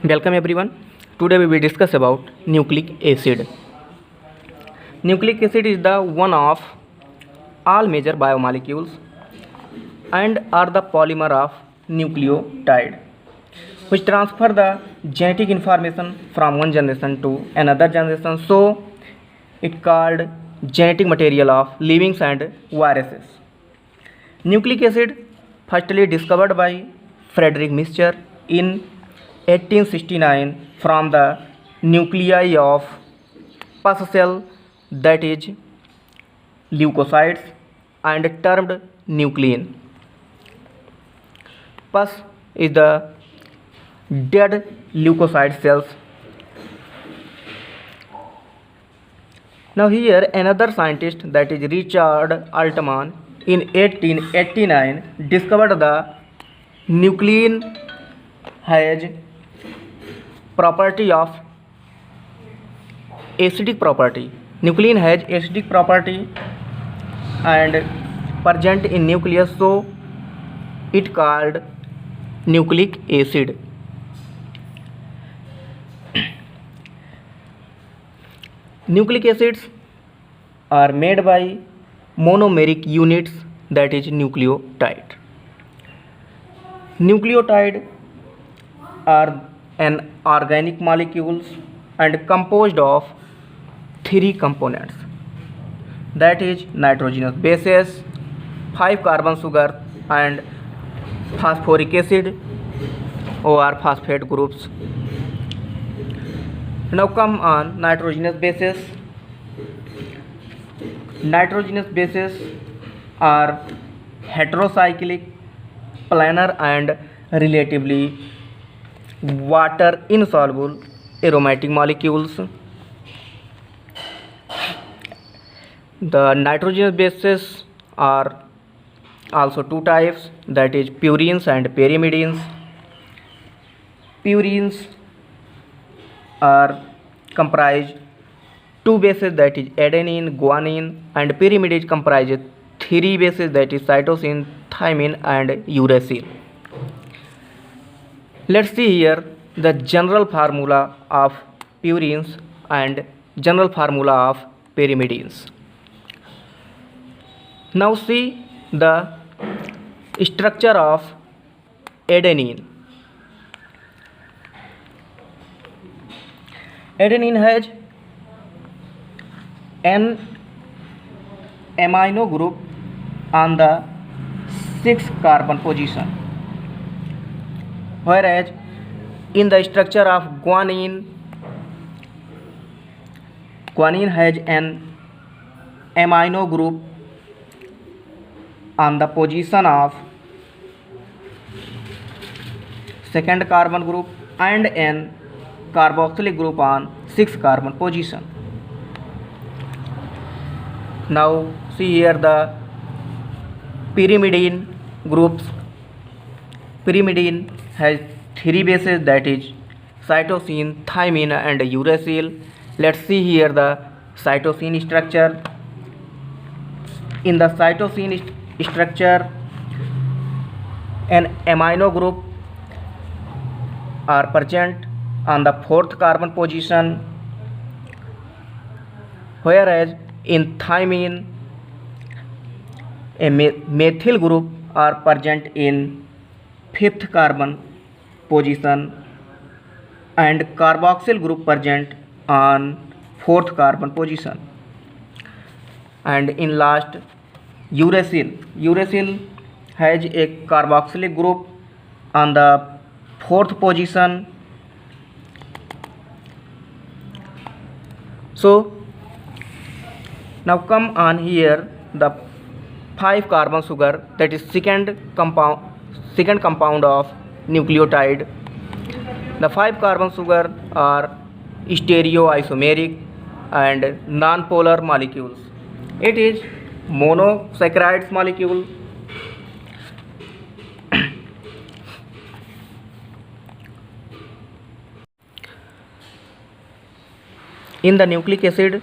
Welcome everyone. Today we will discuss about nucleic acid. Nucleic acid is the one of all major biomolecules and are the polymer of nucleotide which transfer the genetic information from one generation to another generation. So it called genetic material of living and viruses. Nucleic acid firstly discovered by Frederick Mister in 1869 from the nuclei of pus cell, that is leukocytes, and termed nuclein. Pus is the dead leukocyte cells. Now here another scientist, that is Richard Altman, in 1889 discovered the nuclein has property of acidic property. Nuclein has acidic property and present in nucleus, so it called nucleic acid. Nucleic acids are made by monomeric units, that is nucleotide. Nucleotide are an organic molecules and composed of three components, that is nitrogenous bases, 5 carbon sugar, and phosphoric acid or phosphate groups. Now come on nitrogenous bases. Nitrogenous bases are heterocyclic, planar, and relatively water insoluble aromatic molecules. The nitrogenous bases are also two types, that is purines and pyrimidines. Purines are comprised two bases, that is adenine, guanine, and pyrimidines comprise three bases, that is cytosine, thymine, and uracil. Let's see here the general formula of purines and general formula of pyrimidines. Now see the structure of adenine. Adenine has an amino group on the 6th carbon position, whereas in the structure of guanine has an amino group on the position of 2nd carbon group and an carboxylic group on 6th carbon position. Now see here the pyrimidine groups. Pyrimidine has three bases, that is cytosine, thymine, and uracil. Let's see here the cytosine structure. In the cytosine structure, an amino group are present on the 4th carbon position, whereas in thymine a methyl group are present in 5th carbon position and carboxyl group present on 4th carbon position. And in last uracil has a carboxylic group on the 4th position. So now come on here the 5 carbon sugar, that is second compound of nucleotide. The 5 carbon sugar are stereoisomeric and non-polar molecules. It is monosaccharides molecule. In the nucleic acid,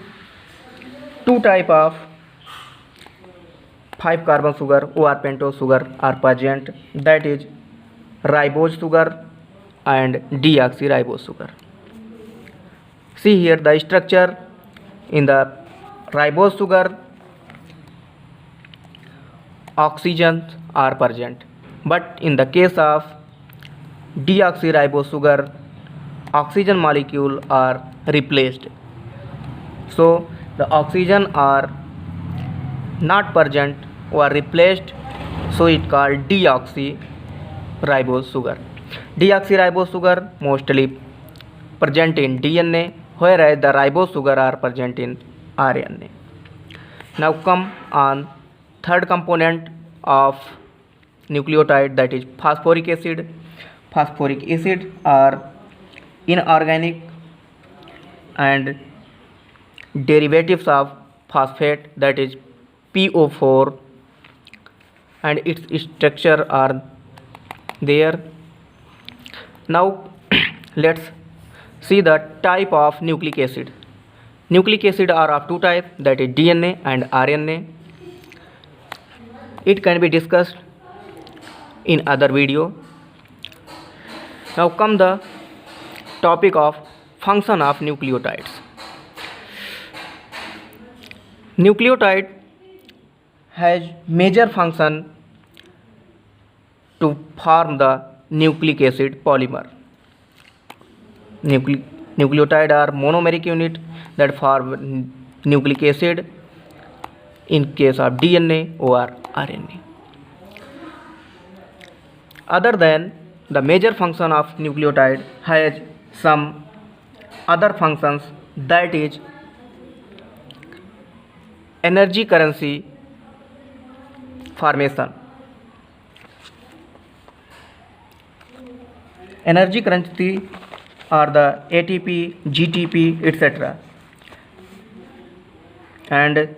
two type of 5 carbon sugar or pentose sugar are present, that is ribose sugar and deoxyribose sugar. See here the structure. In the ribose sugar, oxygens are present, but in the case of deoxyribose sugar, oxygen molecule are replaced. So the oxygen are not present or replaced, so it called deoxyribose sugar. Deoxyribose sugar mostly present in DNA, whereas the ribose sugar are present in RNA. Now come on third component of nucleotide, that is phosphoric acid. Phosphoric acid are inorganic and derivatives of phosphate, that is PO4, and its structure are there. Now let's see the type of nucleic acid. Nucleic acid are of two types, that is DNA and RNA. It can be discussed in other video. Now come the topic of function of nucleotides. Nucleotide has major function to form the nucleic acid polymer. Nucleotide are monomeric unit that form nucleic acid in case of DNA or RNA. Other than the major function of nucleotide has some other functions, that is energy currency formation. Energy currency are the ATP, GTP, etc. and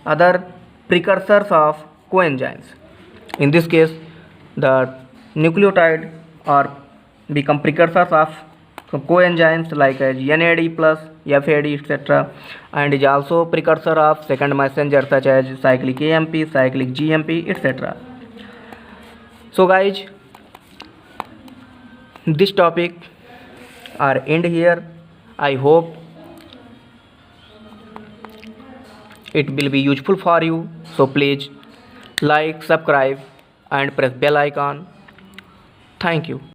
other precursors of coenzymes. In this case, the nucleotide are become precursors of coenzymes like NAD plus, FAD, etc. and is also precursor of second messenger such as cyclic AMP, cyclic GMP, etc. So guys, this topic are end here. I hope it will be useful for you. So please like, subscribe and press bell icon. Thank you.